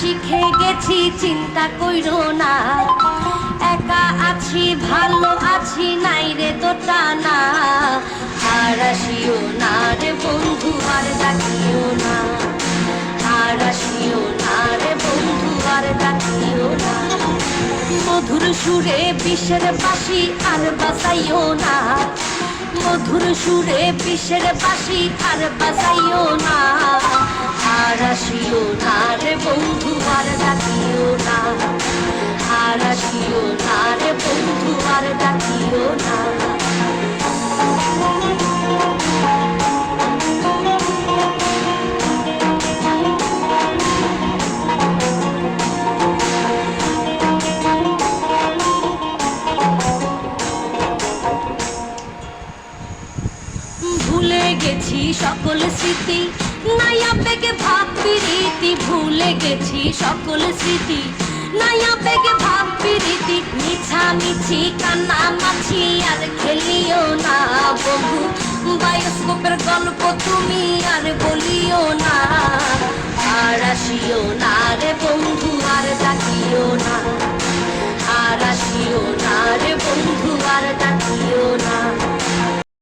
শিখে গেছি চিন্তা কইরো না, একা আছি ভালো আছি নাই রে তো টানা। আর আসিও না রে বন্ধু আর ডাকিও না, আর আসিও না রে বন্ধু আর ডাকিও না। মধুর সুরে বিষের বাঁশি আর বাজাইও না, মধুর সুরে বিষের বাঁশি আর বাজাইও না। আর আসিও না রে বন্ধু আর ডাকিও না, আর আসিও না রে বন্ধু আর ডাকিও না। ভুলে গেছি সকল স্মৃতি নাই আবেগে ভাব প্রীতি, ভুলে গেছি সকল স্মৃতি নাই আবেগে ভাব প্রীতি। মিছামিছি কান্নামাছি আর খেলিও না বন্ধু, বায়োস্কোপের গল্প তুমি আর বলিও না।